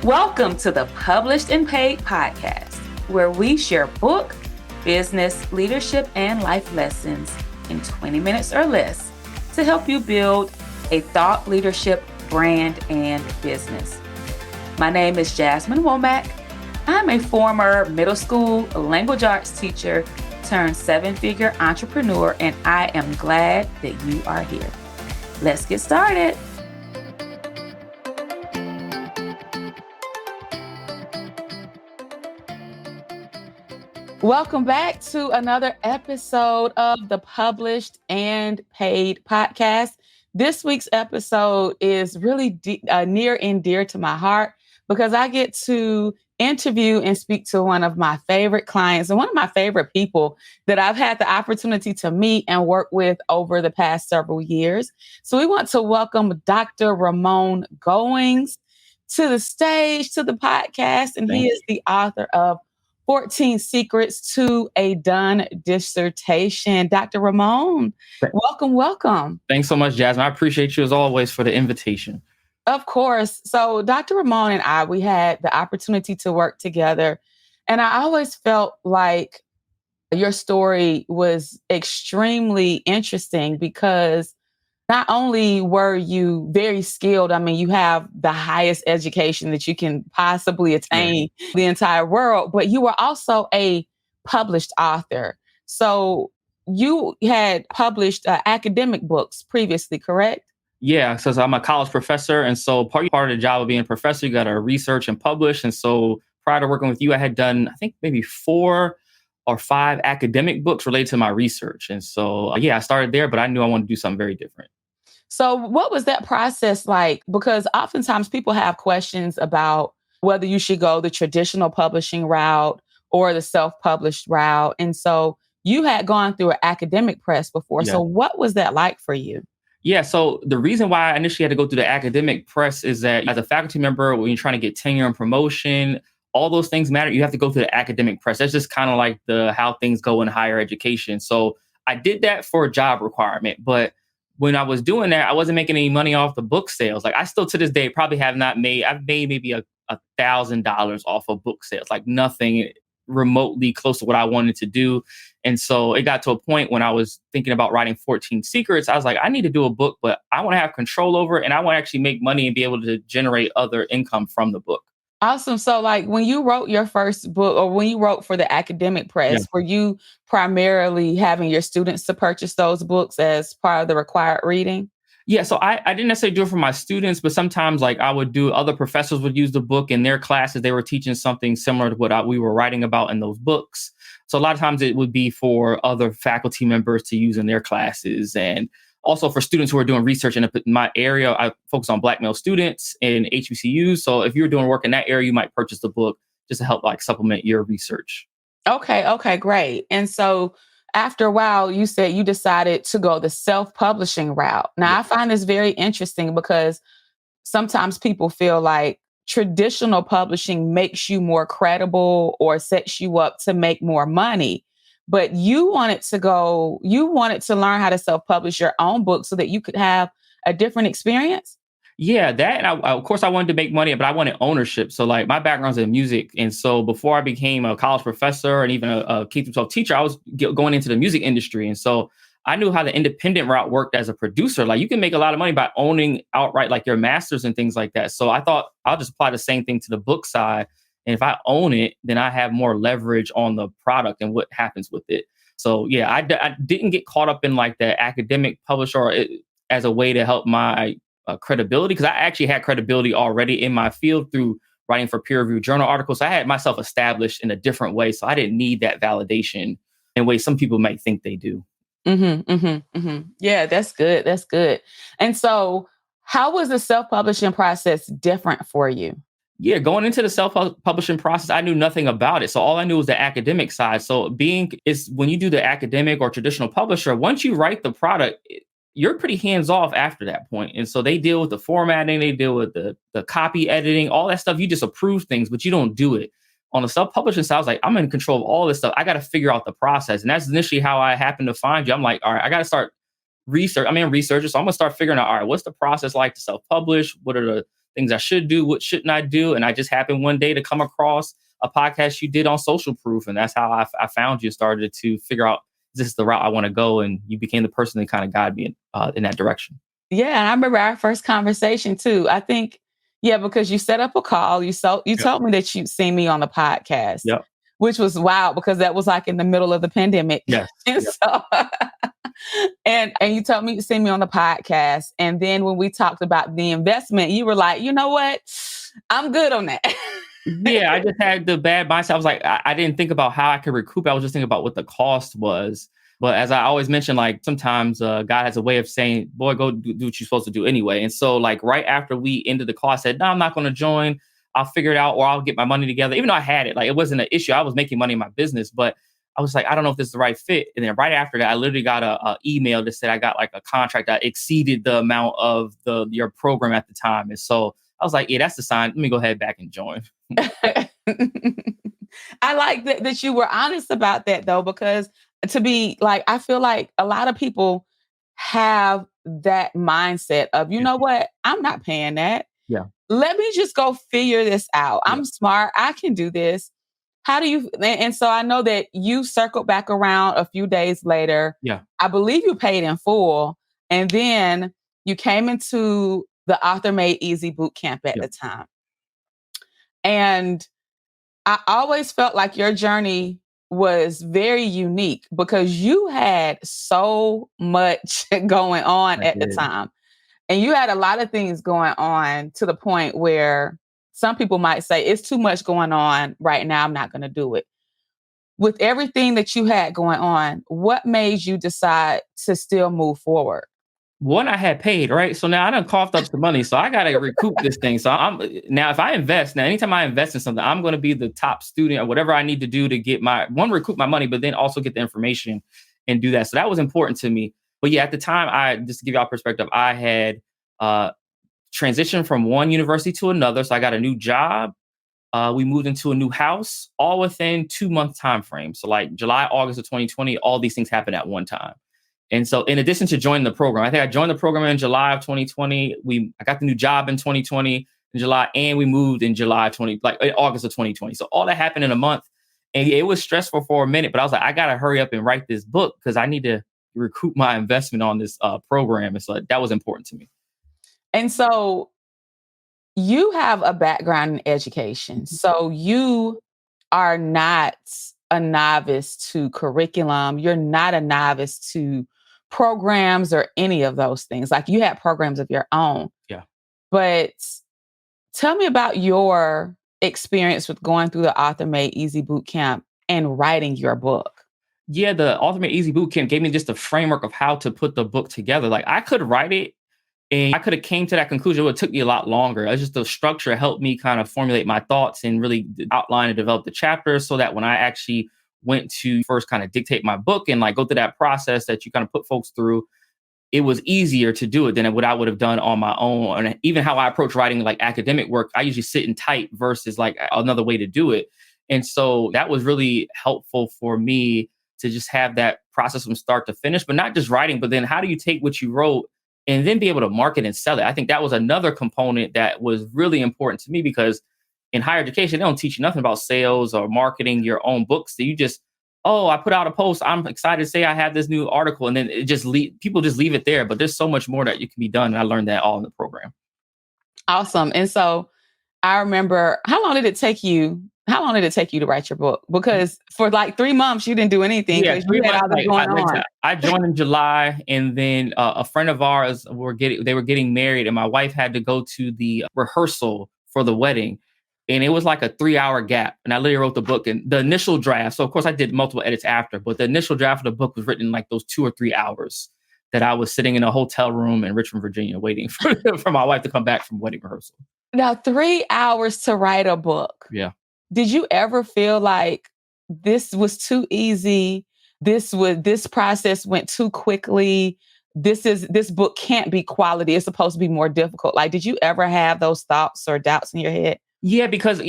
Welcome to the Published and Paid podcast, where we share book, business, leadership, and life lessons in 20 minutes or less to help you build a thought leadership brand and business. My name is Jasmine Womack. I'm a former middle school language arts teacher turned seven-figure entrepreneur, and I am glad that you are here. Let's get started. Welcome back to another episode of the Published and Paid podcast. This week's episode is really near and dear to my heart because I get to interview and speak to one of my favorite clients and one of my favorite people that I've had the opportunity to meet and work with over the past several years. So we want to welcome Dr. Ramon Goings to the stage, to the podcast, and he is the author of 14 Secrets to a Done Dissertation. Dr. Ramon, welcome. Thanks so much, Jasmine. I appreciate you as always for the invitation. Of course. So Dr. Ramon and we had the opportunity to work together. And I always felt like your story was extremely interesting because not only were you very skilled, I mean, you have the highest education that you can possibly attain in the entire world, but you were also a published author. So you had published academic books previously, correct? Yeah, so I'm a college professor. And so part of the job of being a professor, you got to research and publish. And so prior to working with you, I had done, I think, maybe 4 or 5 academic books related to my research. And so, I started there, but I knew I wanted to do something very different. So what was that process like? Because oftentimes people have questions about whether you should go the traditional publishing route or the self-published route. And so you had gone through an academic press before. Yeah. So what was that like for you? Yeah, so the reason why I initially had to go through the academic press is that as a faculty member, when you're trying to get tenure and promotion, all those things matter. You have to go through the academic press. That's just kind of like how things go in higher education. So I did that for a job requirement, but when I was doing that, I wasn't making any money off the book sales. Like I still to this day probably I've made maybe $1,000 off of book sales, like nothing remotely close to what I wanted to do. And so it got to a point when I was thinking about writing 14 Secrets. I was like, I need to do a book, but I want to have control over it and I want to actually make money and be able to generate other income from the book. Awesome. So like when you wrote your first book or when you wrote for the academic press, were you primarily having your students to purchase those books as part of the required reading? Yeah, so I didn't necessarily do it for my students, but sometimes like I would do, other professors would use the book in their classes. They were teaching something similar to what we were writing about in those books. So a lot of times it would be for other faculty members to use in their classes. And also for students who are doing research in my area, I focus on Black male students in HBCUs. So if you're doing work in that area, you might purchase the book just to help like supplement your research. Okay, great. And so after a while, you said you decided to go the self-publishing route. Now, I find this very interesting because sometimes people feel like traditional publishing makes you more credible or sets you up to make more money. But you wanted to learn how to self-publish your own book so that you could have a different experience? Yeah, that. And of course, I wanted to make money, but I wanted ownership. So like my background's in music. And so before I became a college professor and even a K-12 teacher, I was going into the music industry. And so I knew how the independent route worked as a producer. Like you can make a lot of money by owning outright like your masters and things like that. So I thought I'll just apply the same thing to the book side. And if I own it, then I have more leverage on the product and what happens with it. So yeah, I didn't get caught up in like the academic publisher as a way to help my credibility, because I actually had credibility already in my field through writing for peer-reviewed journal articles. So I had myself established in a different way. So I didn't need that validation in ways some people might think they do. Yeah, that's good. That's good. And so how was the self-publishing process different for you? Yeah, going into the self-publishing process, I knew nothing about it. So all I knew was the academic side. So when you do the academic or traditional publisher, once you write the product, you're pretty hands-off after that point. And so they deal with the formatting, they deal with the copy editing, all that stuff. You just approve things, but you don't do it. On the self-publishing side, I was like, I'm in control of all this stuff. I got to figure out the process. And that's initially how I happened to find you. I'm like, all right, I got to start research. I'm in researcher, so I'm going to start figuring out, all right, what's the process like to self-publish? What are things I should do, what shouldn't I do. And I just happened one day to come across a podcast you did on social proof. And that's how I found you, started to figure out, this is the route I want to go. And you became the person that kind of guided me in that direction. Yeah, and I remember our first conversation too. I think, yeah, because you set up a call. You Yep. told me that you'd seen me on the podcast, Yep. which was wild because that was like in the middle of the pandemic. Yes. And Yep. so and you told me to see me on the podcast. And then when we talked about the investment, you were like, you know what? I'm good on that. Yeah, I just had the bad mindset. I was like, I didn't think about how I could recoup. I was just thinking about what the cost was. But as I always mention, like sometimes God has a way of saying, boy, go do what you're supposed to do anyway. And so like right after we ended the call, I said, no, I'm not going to join. I'll figure it out, or I'll get my money together. Even though I had it, like it wasn't an issue. I was making money in my business, but I was like, I don't know if this is the right fit. And then right after that, I literally got a email that said I got like a contract that exceeded the amount of your program at the time. And so I was like, yeah, that's the sign. Let me go ahead back and join. I like that you were honest about that though, because to be like, I feel like a lot of people have that mindset of, you Yeah. know what, I'm not paying that. Yeah. Let me just go figure this out. Yeah. I'm smart. I can do this. How do you? And so I know that you circled back around a few days later. Yeah. I believe you paid in full. And then you came into the Author Made Easy boot camp at Yeah. the time. And I always felt like your journey was very unique because you had so much going on I at the did. time. And you had a lot of things going on to the point where some people might say, it's too much going on right now. I'm not going to do it. With everything that you had going on, what made you decide to still move forward? One, I had paid, right? So now I done coughed up the money. So I got to recoup this thing. So I'm now, if I invest, now, anytime I invest in something, I'm going to be the top student or whatever I need to do to get recoup my money, but then also get the information and do that. So that was important to me. But yeah, at the time, just to give y'all perspective, I had transitioned from one university to another. So I got a new job. We moved into a new house, all within 2 month time frame. So like July, August of 2020, all these things happened at one time. And so in addition to joining the program, I think I joined the program in July of 2020. I got the new job in 2020 in July, and we moved in August of 2020. So all that happened in a month. And it was stressful for a minute, but I was like, I got to hurry up and write this book because I need to recoup my investment on this program. And so that was important to me. And so you have a background in education. So you are not a novice to curriculum. You're not a novice to programs or any of those things. Like you had programs of your own. Yeah. But tell me about your experience with going through the Author Made Easy Bootcamp and writing your book. Yeah, the Ultimate Easy Bootcamp gave me just a framework of how to put the book together. Like I could write it and I could have came to that conclusion. It would have took me a lot longer. It's just the structure helped me kind of formulate my thoughts and really outline and develop the chapters so that when I actually went to first kind of dictate my book and like go through that process that you kind of put folks through, it was easier to do it than what I would have done on my own. And even how I approach writing like academic work, I usually sit and type versus like another way to do it. And so that was really helpful for me to just have that process from start to finish, but not just writing, but then how do you take what you wrote and then be able to market and sell it? I think that was another component that was really important to me because in higher education, they don't teach you nothing about sales or marketing your own books. So you just, oh, I put out a post. I'm excited to say I have this new article. And then people just leave it there. But there's so much more that you can be done. And I learned that all in the program. Awesome. And so I remember, how long did it take you to write your book? Because for like 3 months, you didn't do anything Yeah, because you had all this going on. I joined in July, and then a friend of ours they were getting married, and my wife had to go to the rehearsal for the wedding, and it was like a 3-hour gap. And I literally wrote the book and the initial draft. So of course I did multiple edits after, but the initial draft of the book was written in like those 2 or 3 hours that I was sitting in a hotel room in Richmond, Virginia, waiting for my wife to come back from wedding rehearsal. Now, 3 hours to write a book. Yeah. Did you ever feel like this was too easy? This process went too quickly. This book can't be quality. It's supposed to be more difficult. Like, did you ever have those thoughts or doubts in your head? Yeah, because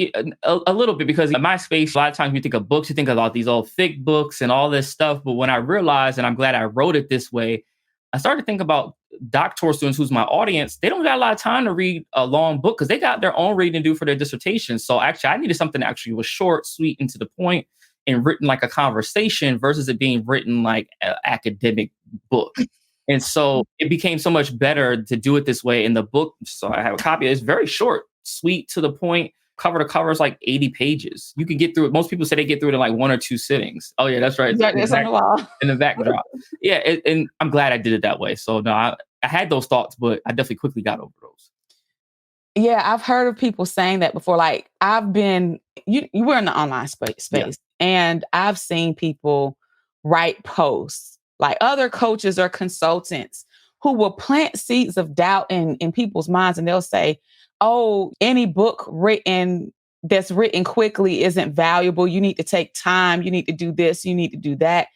a little bit, because in my space, a lot of times you think of books, you think about these old thick books and all this stuff. But when I realized, and I'm glad I wrote it this way, I started to think about doctoral students, who's my audience, they don't got a lot of time to read a long book because they got their own reading to do for their dissertation. So actually, I needed something that actually was short, sweet, and to the point, and written like a conversation versus it being written like an academic book. And so it became so much better to do it this way in the book. So I have a copy. It's very short, sweet, to the point. Cover to cover is like 80 pages. You can get through it. Most people say they get through it in like 1 or 2 sittings. Oh yeah, that's right. Yeah, it's on the wall. In the backdrop. Yeah, and I'm glad I did it that way. So no, I had those thoughts, but I definitely quickly got over those. Yeah, I've heard of people saying that before. Like you were in the online space, Yeah. and I've seen people write posts, like other coaches or consultants who will plant seeds of doubt in people's minds, and they'll say, "Oh, any book that's written quickly isn't valuable. You need to take time. You need to do this. You need to do that."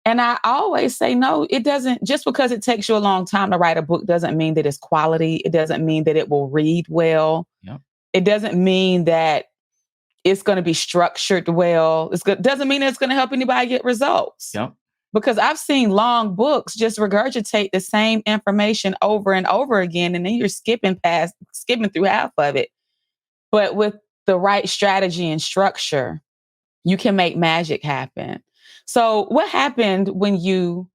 And I always say, no, it doesn't. Just because it takes you a long time to write a book doesn't mean that it's quality. It doesn't mean that it will read well. Yep. It doesn't mean that it's going to be structured well. Doesn't mean it's going to help anybody get results. Yep. Because I've seen long books just regurgitate the same information over and over again, and then you're skipping through half of it. But with the right strategy and structure, you can make magic happen. So what happened when you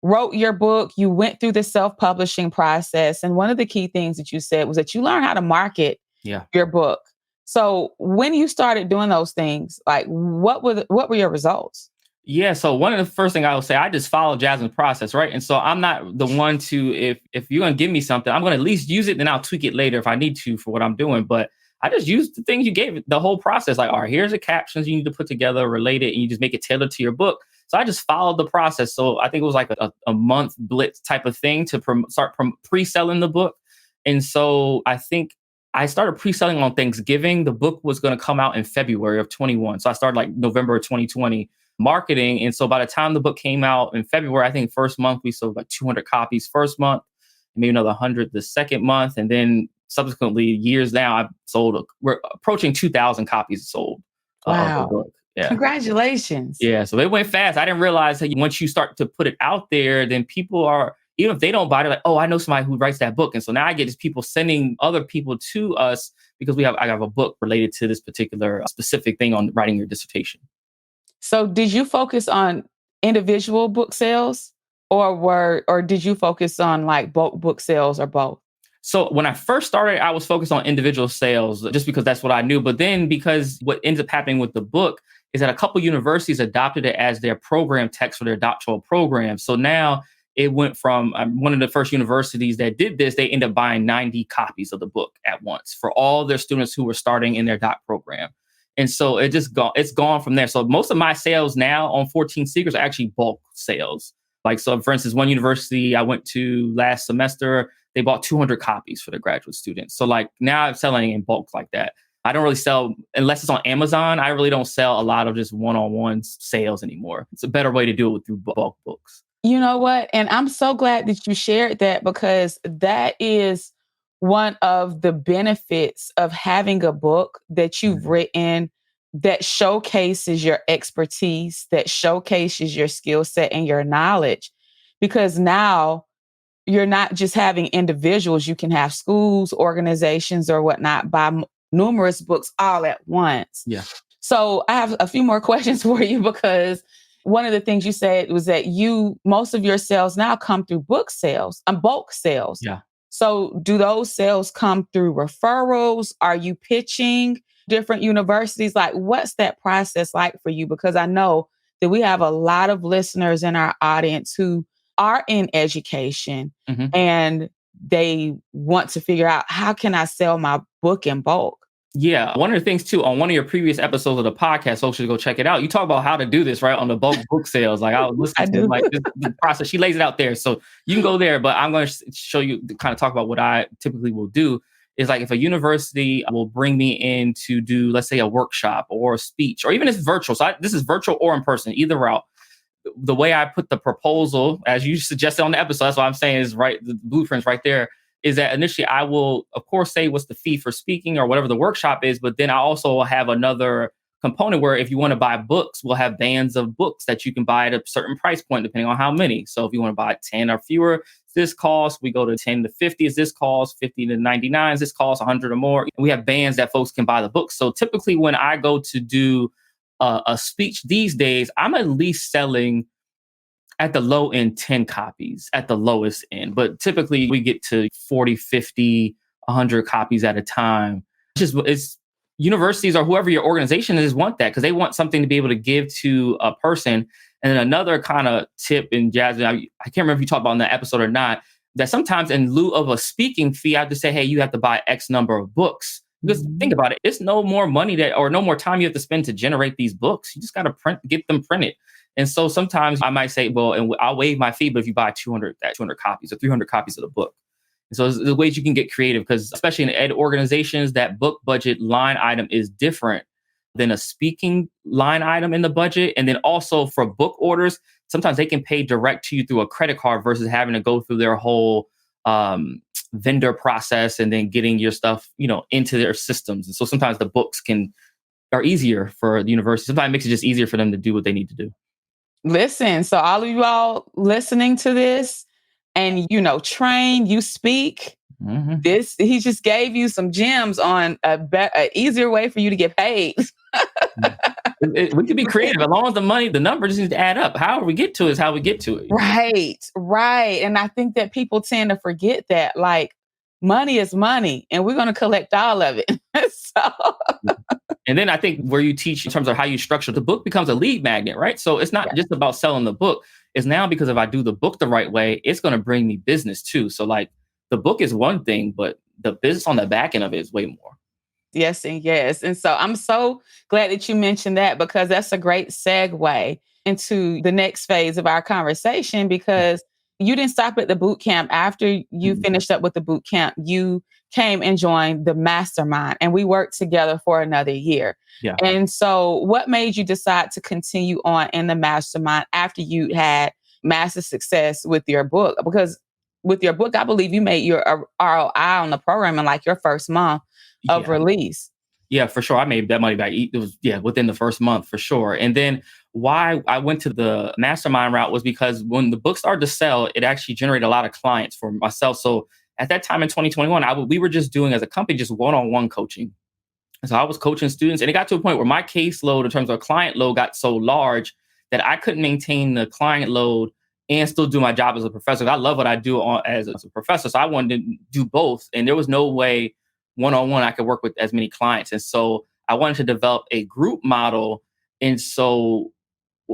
wrote your book? You went through the self-publishing process. And one of the key things that you said was that you learned how to market your book. So when you started doing those things, like what were your results? Yeah. So one of the first thing I will say, I just follow Jasmine's process, right? And so I'm not the one to, if you're gonna give me something, I'm gonna at least use it, then I'll tweak it later if I need to for what I'm doing. But I just use the things you gave, the whole process. Like, all right, here's the captions you need to put together, relate it, and you just make it tailored to your book. So I just followed the process. So I think it was like a month blitz type of thing to start pre-selling the book. And so I think I started pre-selling on Thanksgiving. The book was going to come out in February of 21. So I started like November of 2020 marketing. And so by the time the book came out in February, I think first month we sold like 200 copies first month, maybe another 100 the second month. And then subsequently, years now, we're approaching 2,000 copies sold of the book. Yeah. Congratulations. Yeah. So it went fast. I didn't realize that once you start to put it out there, then people are, even if they don't buy it, like, oh, I know somebody who writes that book. And so now I get these people sending other people to us because I have a book related to this particular specific thing on writing your dissertation. So did you focus on individual book sales or did you focus on like bulk book sales or both? So when I first started, I was focused on individual sales just because that's what I knew. But then because what ends up happening with the book is that a couple universities adopted it as their program text for their doctoral program. So now it went from one of the first universities that did this, they ended up buying 90 copies of the book at once for all their students who were starting in their doc program. And so it's gone from there. So most of my sales now on 14 Secrets are actually bulk sales. Like, so for instance, one university I went to last semester, they bought 200 copies for their graduate students. So like now I'm selling in bulk like that. I don't really sell, unless it's on Amazon, I really don't sell a lot of just one-on-one sales anymore. It's a better way to do it through bulk books. You know what? And I'm so glad that you shared that because that is one of the benefits of having a book that you've written that showcases your expertise, that showcases your skill set and your knowledge. Because now you're not just having individuals, you can have schools, organizations, or whatnot buy numerous books all at once. Yeah. So I have a few more questions for you because one of the things you said was that most of your sales now come through book sales and bulk sales. Yeah. So do those sales come through referrals? Are you pitching different universities? Like, what's that process like for you? Because I know that we have a lot of listeners in our audience who are in education and they want to figure out, how can I sell my book in bulk? Yeah. One of the things too, on one of your previous episodes of the podcast, folks should go check it out. You talk about how to do this, right? On the bulk book sales. Like I was listening to like the process. She lays it out there. So you can go there, but I'm going to show you, kind of talk about what I typically will do is like if a university will bring me in to do, let's say a workshop or a speech, or even if it's virtual. So this is virtual or in person, either route. The way I put the proposal, as you suggested on the episode, that's what I'm saying is right. The blueprint's right there. Is that initially I will, of course, say what's the fee for speaking or whatever the workshop is, but then I also will have another component where if you want to buy books, we'll have bands of books that you can buy at a certain price point, depending on how many. So if you want to buy 10 or fewer, this cost? We go to 10 to 50. Is this cost 50 to 99? Is this cost 100 or more? We have bands that folks can buy the book. So typically when I go to do a speech these days, I'm at least selling at the low end 10 copies at the lowest end. But typically we get to 40, 50, 100 copies at a time. It's universities or whoever your organization is want that because they want something to be able to give to a person. And then another kind of tip in Jasmine, I can't remember if you talked about in that episode or not, that sometimes in lieu of a speaking fee, I have to say, hey, you have to buy X number of books. Because think about it, it's no more money or no more time you have to spend to generate these books. You just got to get them printed. And so sometimes I might say, well, and I'll waive my fee, but if you buy 200 copies or 300 copies of the book. And so there's ways you can get creative because especially in ed organizations, that book budget line item is different than a speaking line item in the budget. And then also for book orders, sometimes they can pay direct to you through a credit card versus having to go through their whole vendor process and then getting your stuff, into their systems. And so sometimes the books are easier for the university. Sometimes it makes it just easier for them to do what they need to do. Listen, so all of you all listening to this and, train, you speak, he just gave you some gems on a easier way for you to get paid. We could be creative as long as the number just needs to add up. However we get to it is how we get to it. Right. And I think that people tend to forget that, like, money is money and we're going to collect all of it. And then I think where you teach in terms of how you structure the book becomes a lead magnet, right? So it's not just about selling the book. It's now because if I do the book the right way, it's going to bring me business too. So like the book is one thing, but the business on the back end of it is way more. Yes. And yes. And so I'm so glad that you mentioned that because that's a great segue into the next phase of our conversation because you didn't stop at the boot camp. After you finished up with the boot camp, you came and joined the mastermind and we worked together for another year. Yeah. And so what made you decide to continue on in the mastermind after you had massive success with your book? Because with your book, I believe you made your ROI on the program in like your first month of release. Yeah, for sure. I made that money back. It was, within the first month for sure. And then why I went to the mastermind route was because when the book started to sell, it actually generated a lot of clients for myself. So at that time in 2021, we were just doing as a company, just one-on-one coaching. So I was coaching students and it got to a point where my caseload in terms of client load got so large that I couldn't maintain the client load and still do my job as a professor. I love what I do as a professor. So I wanted to do both. And there was no way one-on-one I could work with as many clients. And so I wanted to develop a group model. And so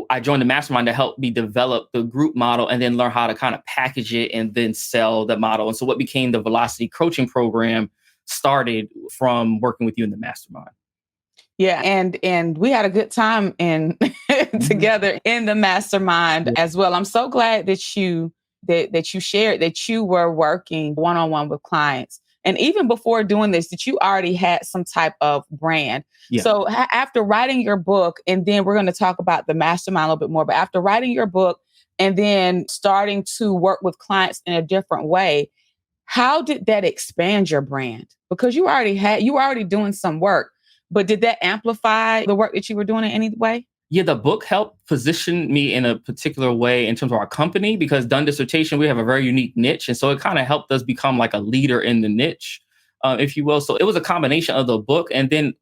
I joined the mastermind to help me develop the group model and then learn how to kind of package it and then sell the model. And so what became the Velocity Coaching Program started from working with you in the mastermind. Yeah. And we had a good time together in the mastermind as well. I'm so glad that you shared that you were working one-on-one with clients. And even before doing this, that you already had some type of brand. Yeah. So after writing your book, and then we're going to talk about the mastermind a little bit more, but after writing your book and then starting to work with clients in a different way, how did that expand your brand? Because you were already doing some work, but did that amplify the work that you were doing in any way? Yeah, the book helped position me in a particular way in terms of our company because Done Dissertation, we have a very unique niche. And so it kind of helped us become like a leader in the niche, if you will. So it was a combination of the book and then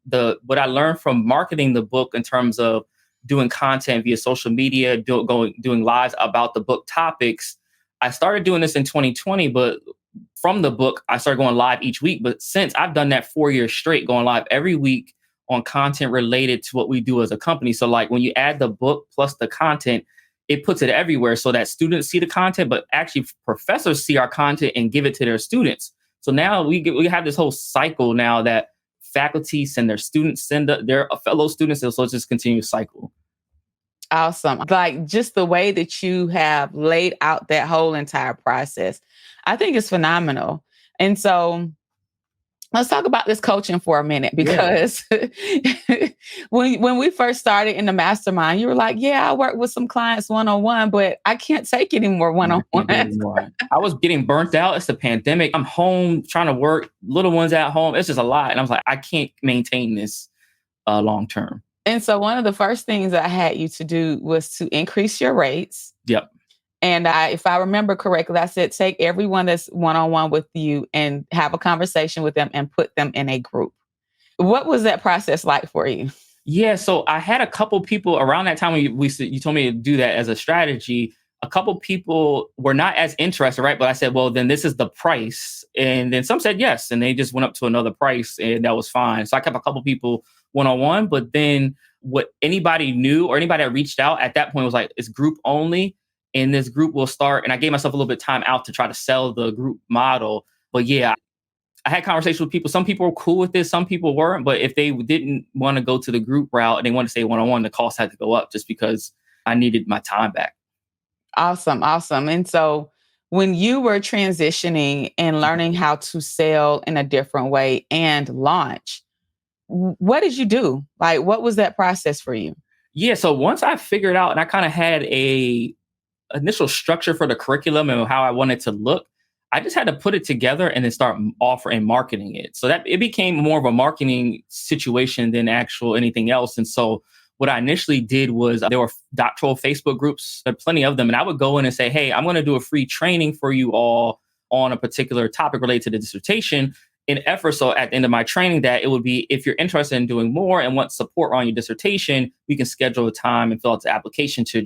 what I learned from marketing the book in terms of doing content via social media, doing lives about the book topics. I started doing this in 2020, but from the book, I started going live each week. But since I've done that 4 years straight, going live every week on content related to what we do as a company. So like when you add the book plus the content, it puts it everywhere so that students see the content, but actually professors see our content and give it to their students. So now we have this whole cycle now that faculty send their students, send their fellow students. So it's just a continuous cycle. Awesome. Like just the way that you have laid out that whole entire process, I think it's phenomenal. And so let's talk about this coaching for a minute, because when we first started in the mastermind, you were like, yeah, I work with some clients one-on-one, but I can't take any more one-on-one. I was getting burnt out. It's the pandemic. I'm home trying to work, little ones at home. It's just a lot. And I was like, I can't maintain this long term. And so one of the first things I had you to do was to increase your rates. Yep. And if I remember correctly, I said, take everyone that's one-on-one with you and have a conversation with them and put them in a group. What was that process like for you? Yeah, so I had a couple people around that time when you told me to do that as a strategy. A couple people were not as interested, right? But I said, well, then this is the price. And then some said yes. And they just went up to another price and that was fine. So I kept a couple people one on one. But then what anybody knew or anybody that reached out at that point was like, it's group only. And this group will start. And I gave myself a little bit of time out to try to sell the group model. But yeah, I had conversations with people. Some people were cool with this, some people weren't. But if they didn't want to go to the group route and they want to stay one on one, the cost had to go up just because I needed my time back. Awesome. Awesome. And so when you were transitioning and learning how to sell in a different way and launch, what did you do? Like, what was that process for you? Yeah. So once I figured out and I kind of had a initial structure for the curriculum and how I wanted to look, I just had to put it together and then start offering marketing it. So that it became more of a marketing situation than actual anything else. And so what I initially did was there were doctoral Facebook groups, plenty of them. And I would go in and say, hey, I'm going to do a free training for you all on a particular topic related to the dissertation in effort. So at the end of my training, that it would be, if you're interested in doing more and want support on your dissertation, we can schedule a time and fill out the application to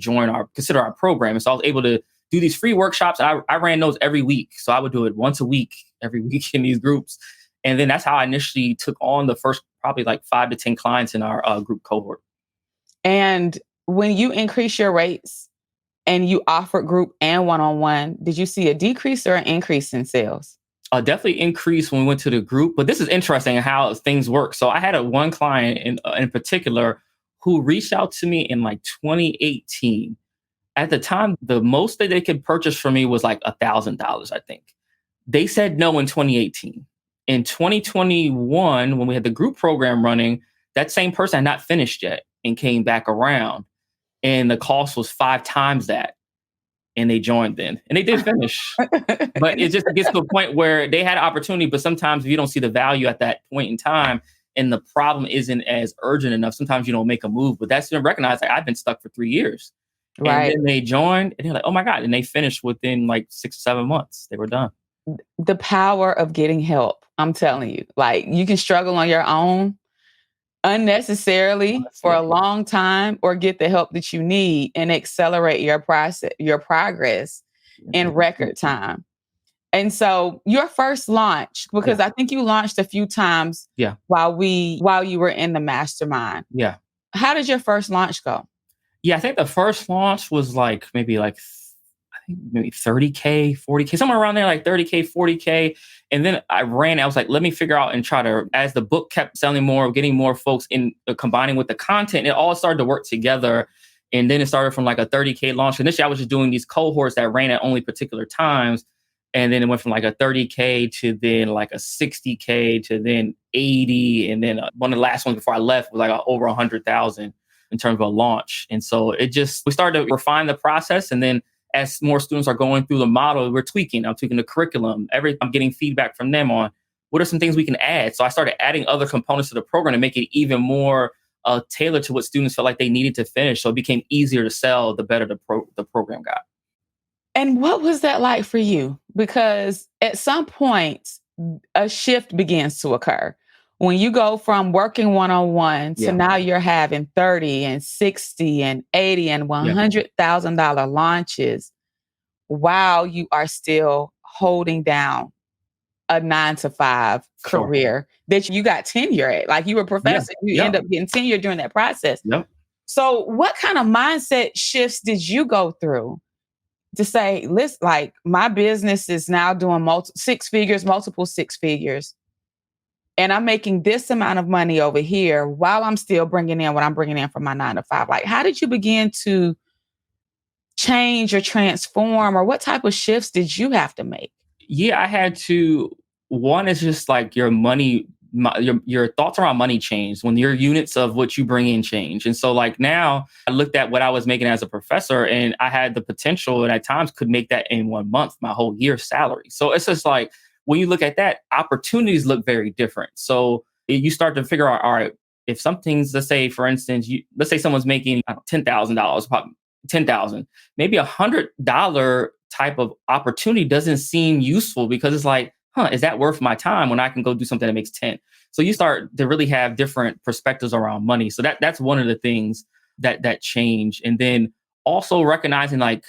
consider our program. And so I was able to do these free workshops. I ran those every week. So I would do it once a week, every week in these groups. And then that's how I initially took on the first probably like 5 to 10 clients in our group cohort. And when you increase your rates and you offer group and one-on-one, did you see a decrease or an increase in sales? Definitely increased when we went to the group. But this is interesting how things work. So I had one client in particular who reached out to me in like 2018. At the time, the most that they could purchase from me was like $1,000, I think. They said no in 2018. In 2021, when we had the group program running, that same person had not finished yet and came back around. And the cost was 5 times that. And they joined then. And they did finish. But it just gets to a point where they had an opportunity. But sometimes if you don't see the value at that point in time and the problem isn't as urgent enough, sometimes you don't make a move. But that's to recognize like, I've been stuck for 3 years. Right. And then they joined and they're like, oh my God. And they finished within like 6 or 7 months. They were done. The power of getting help. I'm telling you, like you can struggle on your own unnecessarily for a long time or get the help that you need and accelerate your progress in record time. And so your first launch, because I think you launched a few times while you were in the mastermind. Yeah. How did your first launch go? Yeah, I think the first launch was like maybe 30K, 40K, somewhere around there, like 30K, 40K. And then I was like, let me figure out and try to, as the book kept selling more, getting more folks in, combining with the content, it all started to work together. And then it started from like a 30K launch. Initially, I was just doing these cohorts that ran at only particular times. And then it went from like a 30K to then like a 60K to then 80. And then one of the last ones before I left was like over 100,000 in terms of a launch. And so we started to refine the process. And then as more students are going through the model, we're tweaking. I'm tweaking the curriculum. I'm getting feedback from them on what are some things we can add. So I started adding other components to the program to make it even more tailored to what students felt like they needed to finish. So it became easier to sell the better the program got. And what was that like for you? Because at some point, a shift begins to occur. When you go from working one-on-one to now you're having 30 and 60 and 80 and $100,000 launches while you are still holding down a 9-to-5 career that you got tenure at. Like you were a professor, you end up getting tenure during that process. So what kind of mindset shifts did you go through to say, listen, like my business is now doing multiple six figures. And I'm making this amount of money over here while I'm still bringing in what I'm bringing in from my 9-to-5. Like, how did you begin to change or transform, or what type of shifts did you have to make? Yeah, I had to. One is just like your money, your thoughts around money changed when your units of what you bring in change. And so like now I looked at what I was making as a professor and I had the potential and at times could make that in 1 month, my whole year's salary. So it's just like, when you look at that, opportunities look very different. So you start to figure out, all right, if something's, let's say, for instance, let's say someone's making $10,000, 10,000. Maybe $100 type of opportunity doesn't seem useful because it's like, is that worth my time when I can go do something that makes 10? So you start to really have different perspectives around money. So that's one of the things that change. And then also recognizing, like,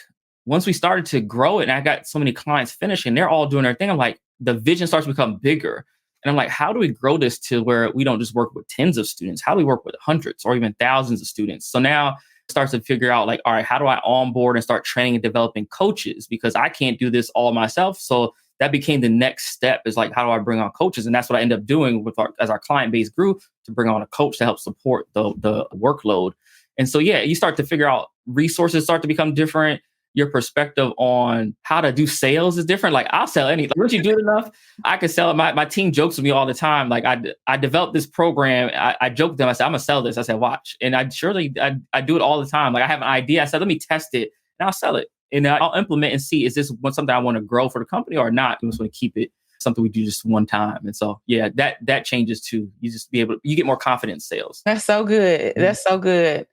once we started to grow it and I got so many clients finishing, they're all doing their thing. I'm like, the vision starts to become bigger. And I'm like, how do we grow this to where we don't just work with tens of students? How do we work with hundreds or even thousands of students? So now it starts to figure out, like, all right, how do I onboard and start training and developing coaches? Because I can't do this all myself. So that became the next step, is like, how do I bring on coaches? And that's what I ended up doing with as our client base grew, to bring on a coach to help support the workload. And so, yeah, you start to figure out, resources start to become different. Your perspective on how to do sales is different. Like, I'll sell anything. Once you do it enough, I can sell it. My team jokes with me all the time. Like, I developed this program. I joke with them. I said, I'm going to sell this. I said, watch. And I do it all the time. Like, I have an idea. I said, let me test it and I'll sell it. And I'll implement and see, is this something I want to grow for the company or not? I just want to keep it something we do just one time. And so, yeah, that changes too. You get more confident in sales. That's so good. That's so good.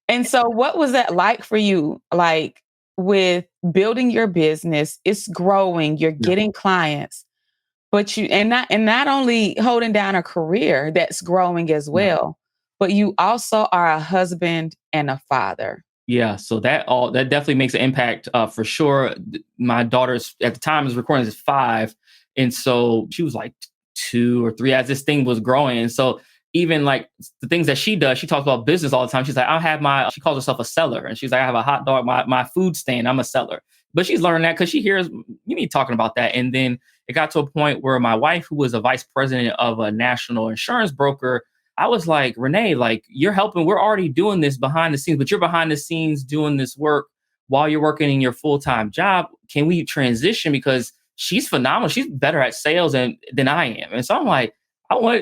And so what was that like for you? Like, with building your business, it's growing, you're getting clients, but not only holding down a career that's growing as well, but you also are a husband and a father. Yeah, so that definitely makes an impact, for sure. My daughter's, at the time, is recording, is 5, and so she was like 2 or 3 as this thing was growing. And so even like the things that she does, she talks about business all the time. She's like, she calls herself a seller, and she's like, I have a hot dog, my food stand, I'm a seller. But she's learning that because she hears me talking about that. And then it got to a point where my wife, who was a vice president of a national insurance broker, I was like, Renee, like, you're helping. We're already doing this behind the scenes, but you're behind the scenes doing this work while you're working in your full-time job. Can we transition? Because she's phenomenal. She's better at sales than I am. And so I'm like,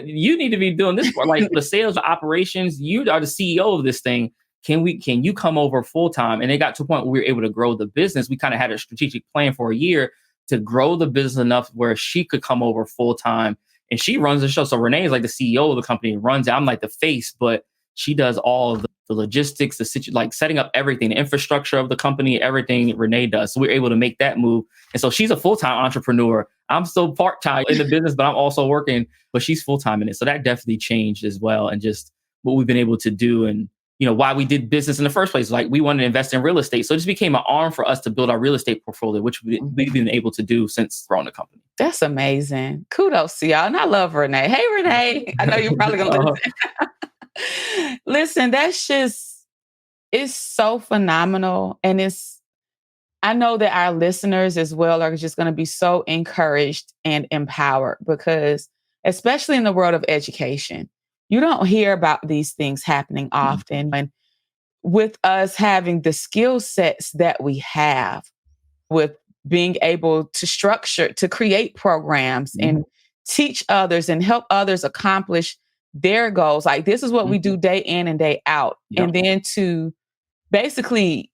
you need to be doing this for, like, the sales, the operations. You are the CEO of this thing. Can you come over full-time? And it got to a point where we were able to grow the business. We kind of had a strategic plan for a year to grow the business enough where she could come over full-time. And she runs the show. So Renee is like the CEO of the company, runs it. I'm like the face, but she does all of the logistics, like setting up everything, the infrastructure of the company, everything Renee does. So we're able to make that move. And so she's a full-time entrepreneur. I'm still part-time in the business, but I'm also working, but she's full-time in it. So that definitely changed as well. And just what we've been able to do, and why we did business in the first place. Like, we wanted to invest in real estate. So it just became an arm for us to build our real estate portfolio, which we've been able to do since growing the company. That's amazing. Kudos to y'all. And I love Renee. Hey, Renee. I know you're probably going to listen. Listen, it's so phenomenal. And I know that our listeners as well are just going to be so encouraged and empowered, because especially in the world of education, you don't hear about these things happening often. And with us having the skill sets that we have, with being able to create programs and teach others and help others accomplish their goals. Like, this is what we do day in and day out. Yep. And then to basically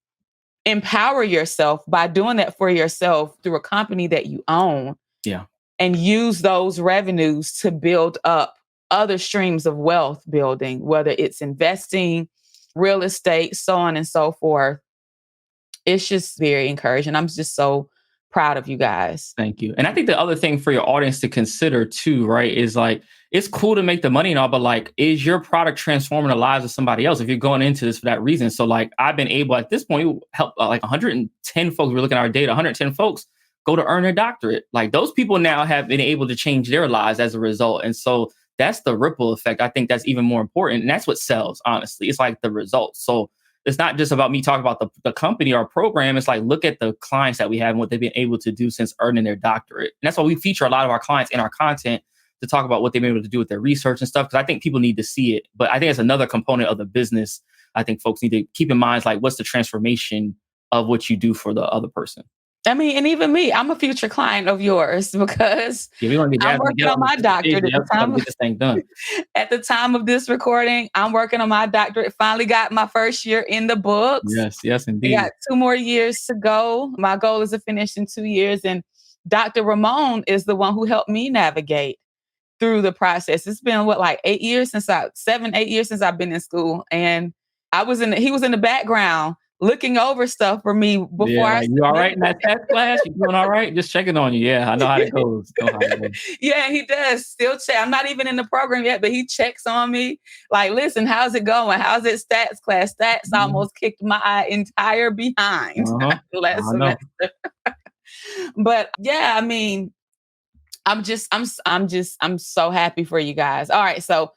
empower yourself by doing that for yourself through a company that you own. Yeah. And use those revenues to build up other streams of wealth building, whether it's investing, real estate, so on and so forth. It's just very encouraging. I'm just so proud of you guys. Thank you. And I think the other thing for your audience to consider too, right, is like, it's cool to make the money and all, but like, is your product transforming the lives of somebody else if you're going into this for that reason? So like, I've been able at this point help like 110 folks. We're looking at our data, 110 folks go to earn their doctorate. Like, those people now have been able to change their lives as a result. And so that's the ripple effect. I think that's even more important. And that's what sells, honestly. It's like the results. So it's not just about me talking about the company or program. It's like, look at the clients that we have and what they've been able to do since earning their doctorate. And that's why we feature a lot of our clients in our content, to talk about what they've been able to do with their research and stuff. Because I think people need to see it. But I think it's another component of the business. I think folks need to keep in mind, like, what's the transformation of what you do for the other person. I mean, and even me, I'm a future client of yours, because I'm working on my doctorate at the time. Get this thing done. At the time of this recording, I'm working on my doctorate. Finally got my first year in the books. Yes, indeed. I got 2 more years to go. My goal is to finish in 2 years. And Dr. Ramon is the one who helped me navigate through the process. It's been 8 years 7, 8 years since I've been in school. And he was in the background, looking over stuff for me before Yeah, I you all submit. right in that test class? You doing all right? Just checking on you. Yeah, I know how it goes. Know how it goes. Yeah, he does still check. I'm not even in the program yet, but he checks on me. Like, listen, how's it going? How's it stats class? Stats Mhm. almost kicked my entire behind Uh-huh. last I know. semester. But yeah, I mean, I'm so happy for you guys. All right, so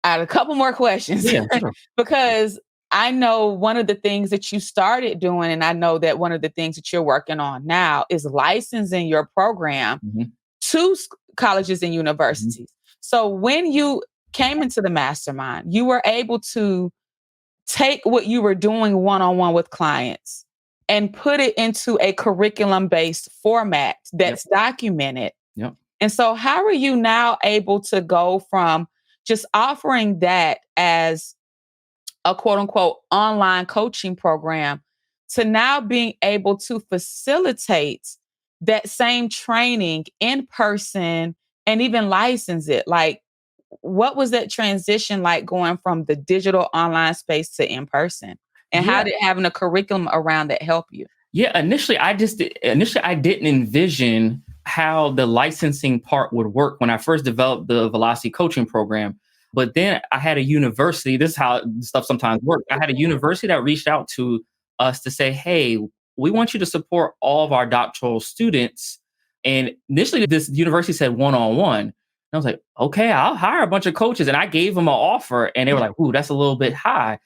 I had a couple more questions Yeah, sure. because I know one of the things that you started doing, and I know that one of the things that you're working on now is licensing your program Mhm, to colleges and mhm. universities. So when you came into the mastermind, you were able to take what you were doing one on one with clients and put it into a curriculum based format Yep, that's documented. yep. And so, how are you now able to go from just offering that as a quote unquote online coaching program to now being able to facilitate that same training in person and even license it? Like, what was that transition like going from the digital online space to in person? And how Yeah. did having a curriculum around that help you? Yeah, initially I didn't envision how the licensing part would work when I first developed the Velocity coaching program. But then I had a university, this is how stuff sometimes works. I had a university that reached out to us to say, "Hey, we want you to support all of our doctoral students." And initially this university said one-on-one. And I was like, "Okay, I'll hire a bunch of coaches." And I gave them an offer and they were like, "Ooh, that's a little bit high."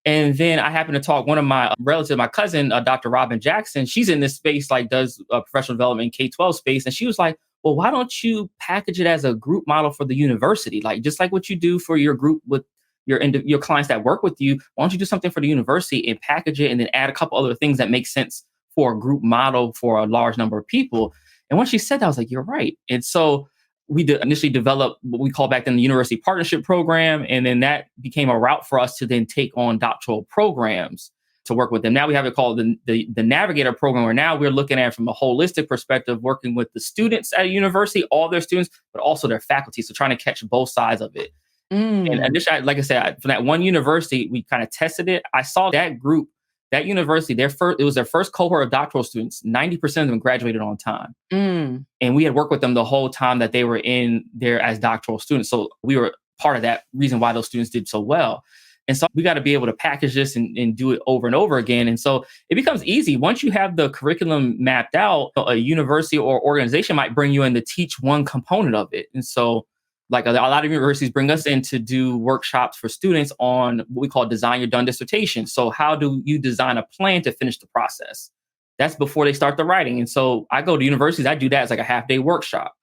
And then I happened to talk one of my relatives, my cousin, Dr. Robin Jackson. She's in this space, like does professional development in K-12 space, and she was like, "Well, why don't you package it as a group model for the university, like just like what you do for your group with your clients that work with you? Why don't you do something for the university and package it, and then add a couple other things that make sense for a group model for a large number of people?" And when she said that, I was like, "You're right." And so initially developed what we call back then the University Partnership Program. And then that became a route for us to then take on doctoral programs to work with them. Now we have it called the Navigator Program, where now we're looking at it from a holistic perspective, working with the students at a university, all their students, but also their faculty. So trying to catch both sides of it. And Mm, initially, like I said, from that one university, we kind of tested it. I saw that group, that university, it was their first cohort of doctoral students. 90% of them graduated on time. mm. And we had worked with them the whole time that they were in there as doctoral students. So we were part of that reason why those students did so well. And so we got to be able to package this and do it over and over again. And so it becomes easy. Once you have the curriculum mapped out, a university or organization might bring you in to teach one component of it. And so, like a lot of universities bring us in to do workshops for students on what we call design your done dissertation. So, how do you design a plan to finish the process? That's before they start the writing. And so I go to universities, I do that as like a half day workshop.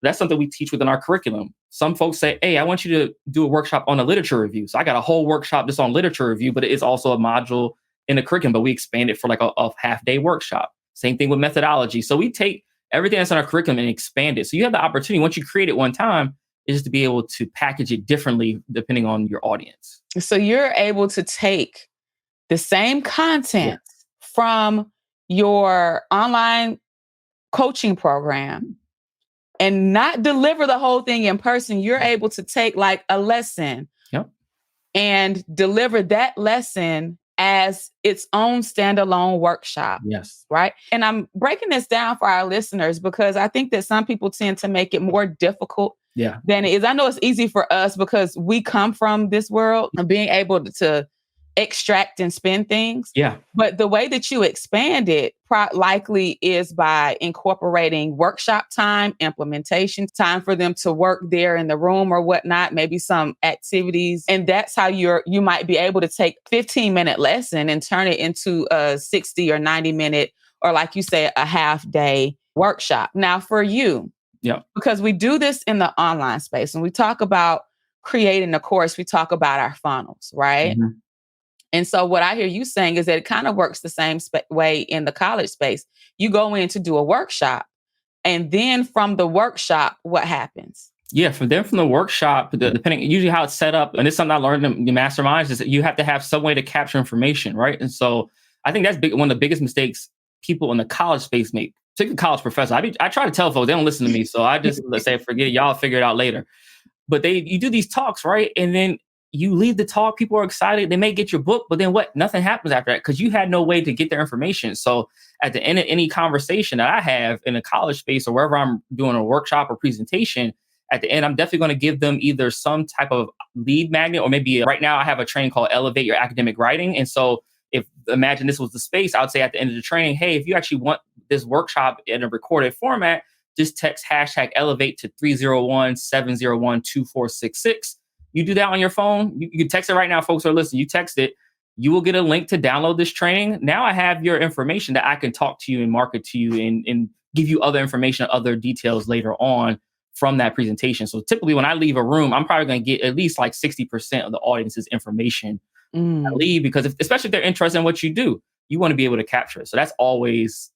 That's something we teach within our curriculum. Some folks say, "Hey, I want you to do a workshop on a literature review." So I got a whole workshop just on literature review, but it is also a module in the curriculum, but we expand it for like a half day workshop. Same thing with methodology. So we take everything that's in our curriculum and expand it. So you have the opportunity, once you create it one time, is to be able to package it differently depending on your audience. So you're able to take the same Yeah. content from your online coaching program and not deliver the whole thing in person. You're able to take like a lesson Yep. and deliver that lesson as its own standalone workshop. Yes. Right. And I'm breaking this down for our listeners because I think that some people tend to make it more difficult Yeah. than it is. I know it's easy for us because we come from this world of being able to extract and spin things. Yeah. But the way that you expand it likely is by incorporating workshop time, implementation time for them to work there in the room or whatnot, maybe some activities. And that's how you might be able to take 15-minute lesson and turn it into a 60 or 90-minute, or like you say, a half day workshop. Now for you, Yeah. because we do this in the online space and we talk about creating a course, we talk about our funnels, right? Mhm. And so what I hear you saying is that it kind of works the same way in the college space. You go in to do a workshop, and then from the workshop, what happens? Yeah, from the workshop, depending usually how it's set up, and it's something I learned in the masterminds is that you have to have some way to capture information, right? And so I think that's one of the biggest mistakes people in the college space make, particularly college professors. I try to tell folks they don't listen to me, so I just let's say forget it, y'all figure it out later. But you do these talks, right? And then you leave the talk, people are excited, they may get your book, but then what? Nothing happens after that because you had no way to get their information. So at the end of any conversation that I have in a college space or wherever I'm doing a workshop or presentation, at the end, I'm definitely going to give them either some type of lead magnet, or maybe right now I have a training called Elevate Your Academic Writing. And so if imagine this was the space, I would say at the end of the training, hey, if you actually want this workshop in a recorded format, just text hashtag elevate to 301-701-2466. You do that on your phone. You can text it right now, folks are listening. You text it. You will get a link to download this training. Now I have your information that I can talk to you and market to you and give you other information, other details later on from that presentation. So typically when I leave a room, I'm probably going to get at least like 60% of the audience's information I leave, because especially if they're interested in what you do, you want to be able to capture it. So that's always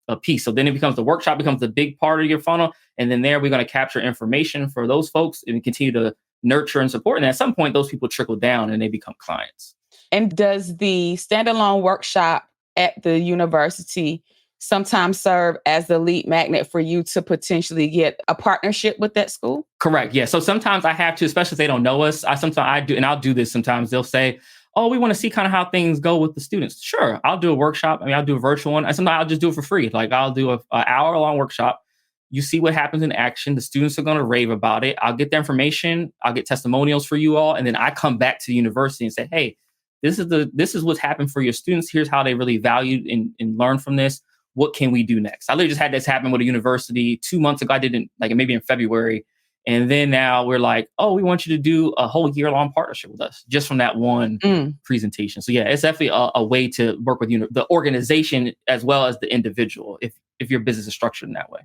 a piece. So then it becomes the workshop becomes the big part of your funnel. And then there we're going to capture information for those folks and continue to nurture and support. And at some point, those people trickle down and they become clients. And does the standalone workshop at the university sometimes serve as the lead magnet for you to potentially get a partnership with that school? Correct. Yeah. So sometimes I have to, especially if they don't know us. I do, and I'll do this sometimes. They'll say, oh, we want to see kind of how things go with the students. Sure. I'll do a workshop. I'll do a virtual one. And sometimes I'll just do it for free. Like I'll do an hour-long workshop. You see what happens in action. The students are going to rave about it. I'll get the information. I'll get testimonials for you all. And then I come back to the university and say, hey, this is what's happened for your students. Here's how they really valued and learned from this. What can we do next? I literally just had this happen with a university 2 months ago. I did it maybe in February. And then now we're like, oh, we want you to do a whole year-long partnership with us just from that one presentation. So yeah, it's definitely a way to work with the organization as well as the individual if your business is structured in that way.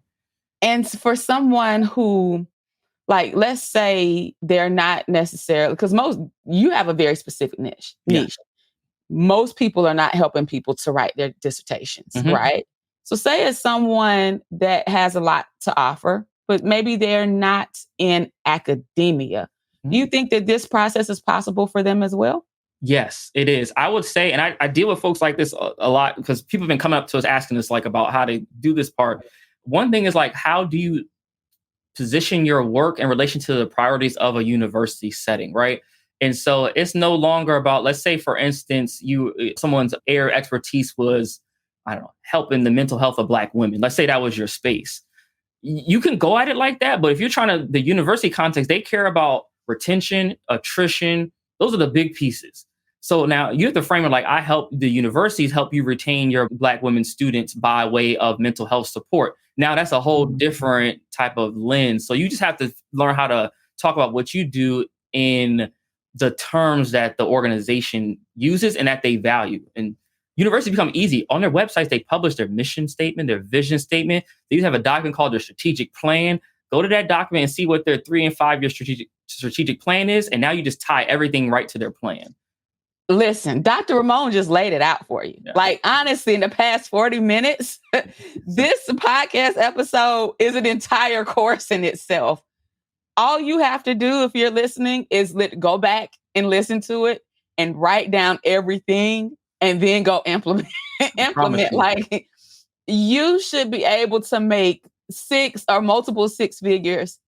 And for someone who, like, let's say they're not necessarily, because you have a very specific niche. Yeah. Most people are not helping people to write their dissertations, right? So say it's someone that has a lot to offer, but maybe they're not in academia. Do you think that this process is possible for them as well? Yes, it is. I would say, and I deal with folks like this a lot because people have been coming up to us asking us about how to do this part. One thing is how do you position your work in relation to the priorities of a university setting, right? And so it's no longer about, let's say, for instance, someone's area of expertise was, I don't know, helping the mental health of Black women. Let's say that was your space. You can go at it like that, but if you're the university context, they care about retention, attrition. Those are the big pieces. So now you have to frame it the universities help you retain your Black women students by way of mental health support. Now that's a whole different type of lens. So you just have to learn how to talk about what you do in the terms that the organization uses and that they value. And universities become easy. On their websites, they publish their mission statement, their vision statement. They have a document called their strategic plan. Go to that document and see what their 3 and 5 year strategic plan is. And now you just tie everything right to their plan. Listen, Dr. Ramon just laid it out for you. Yeah. Honestly, in the past 40 minutes, this podcast episode is an entire course in itself. All you have to do if you're listening is go back and listen to it and write down everything and then go implement. You should be able to make 6 or multiple 6 figures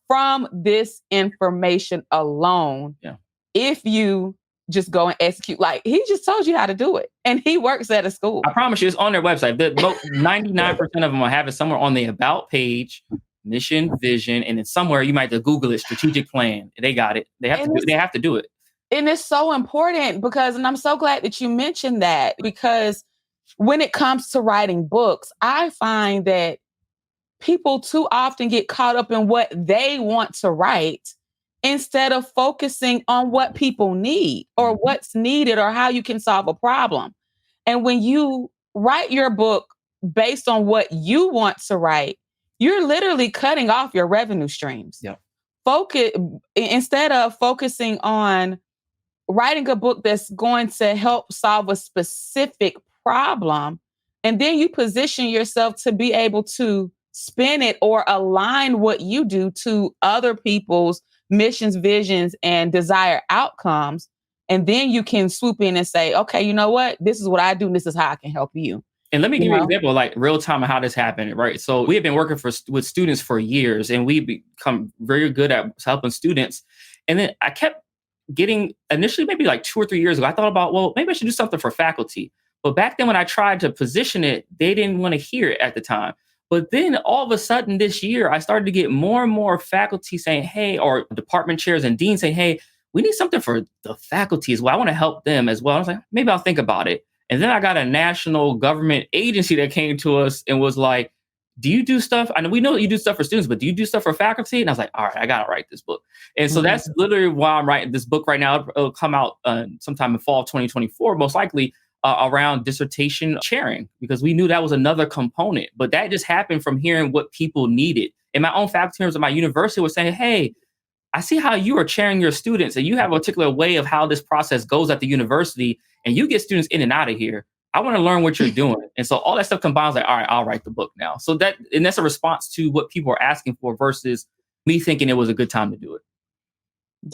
from this information alone. Yeah. If you just go and execute. He just told you how to do it. And he works at a school. I promise you, it's on their website. 99% of them will have it somewhere on the about page, mission, vision, and then somewhere you might have to Google it, strategic plan. They got it. They have to do it. And it's so important and I'm so glad that you mentioned that, because when it comes to writing books, I find that people too often get caught up in what they want to write instead of focusing on what people need or what's needed or how you can solve a problem. And when you write your book based on what you want to write, you're literally cutting off your revenue streams. Yeah. Instead of focusing on writing a book that's going to help solve a specific problem, and then you position yourself to be able to spin it or align what you do to other people's missions, visions, and desired outcomes. And then you can swoop in and say, okay, you know what? This is what I do. And this is how I can help you. And let me give you an example, real time of how this happened, right? So we have been working with students for years, and we become very good at helping students. And then I kept getting initially maybe like 2 or 3 years ago, I thought about, well, maybe I should do something for faculty. But back then when I tried to position it, they didn't want to hear it at the time. But then all of a sudden this year, I started to get more and more faculty saying, hey, or department chairs and deans saying, hey, we need something for the faculty as well. I want to help them as well. I was like, maybe I'll think about it. And then I got a national government agency that came to us and was like, do you do stuff? I know we know that you do stuff for students, but do you do stuff for faculty? And I was like, all right, I got to write this book. And so that's literally why I'm writing this book right now. It'll come out sometime in fall of 2024, most likely around dissertation chairing, because we knew that was another component. But that just happened from hearing what people needed. And my own faculty members at my university were saying, hey, I see how you are chairing your students and you have a particular way of how this process goes at the university and you get students in and out of here. I want to learn what you're doing. And so all that stuff combines like, all right, I'll write the book now. So that's a response to what people are asking for versus me thinking it was a good time to do it.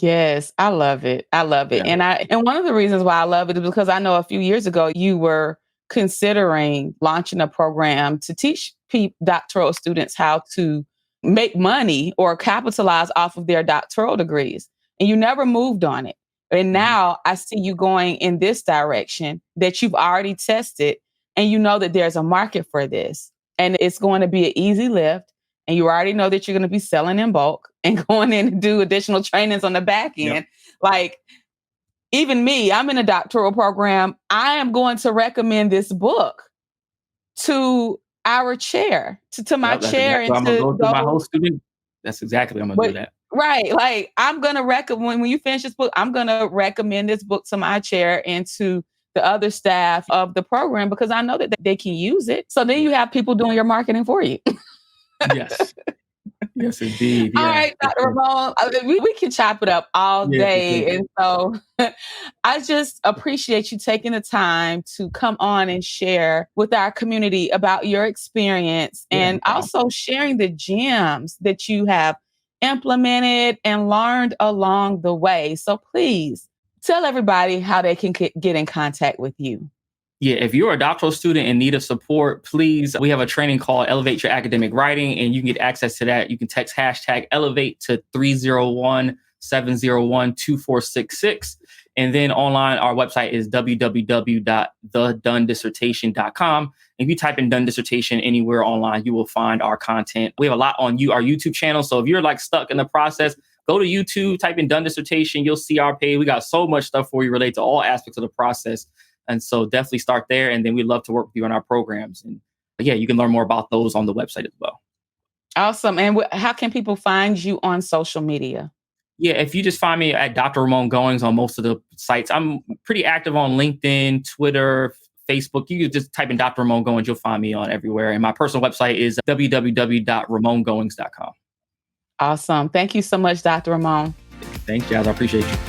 Yes, I love it. I love it. Yeah. And one of the reasons why I love it is because I know a few years ago you were considering launching a program to teach doctoral students how to make money or capitalize off of their doctoral degrees. And you never moved on it. And now I see you going in this direction that you've already tested and you know that there's a market for this and it's going to be an easy lift. And you already know that you're going to be selling in bulk and going in to do additional trainings on the back end. Yep. Like even me, I'm in a doctoral program. I am going to recommend this book to our chair, to my chair. Exactly. I'm going to go through my whole student. That's exactly I'm going to do that. Right. Like I'm going to recommend, when you finish this book, I'm going to recommend this book to my chair and to the other staff of the program because I know that they can use it. So then you have people doing your marketing for you. Yes. Yes, indeed. Yeah. All right, Dr. Ramon, we can chop it up all day. And so I just appreciate you taking the time to come on and share with our community about your experience and also sharing the gems that you have implemented and learned along the way. So please tell everybody how they can get in contact with you. Yeah, if you're a doctoral student in need of support, please, we have a training called Elevate Your Academic Writing, and you can get access to that. You can text hashtag Elevate to 301-701-2466. And then online, our website is www.thedonedissertation.com. If you type in Done Dissertation anywhere online, you will find our content. We have a lot on our YouTube channel. So if you're like stuck in the process, go to YouTube, type in Done Dissertation. You'll see our page. We got so much stuff for you related to all aspects of the process. And so definitely start there. And then we'd love to work with you on our programs. And yeah, you can learn more about those on the website as well. Awesome. And how can people find you on social media? Yeah, if you just find me at Dr. Ramon Goings on most of the sites. I'm pretty active on LinkedIn, Twitter, Facebook. You can just type in Dr. Ramon Goings. You'll find me on everywhere. And my personal website is www.ramongoings.com. Awesome. Thank you so much, Dr. Ramon. Thanks, Jazz. I appreciate you.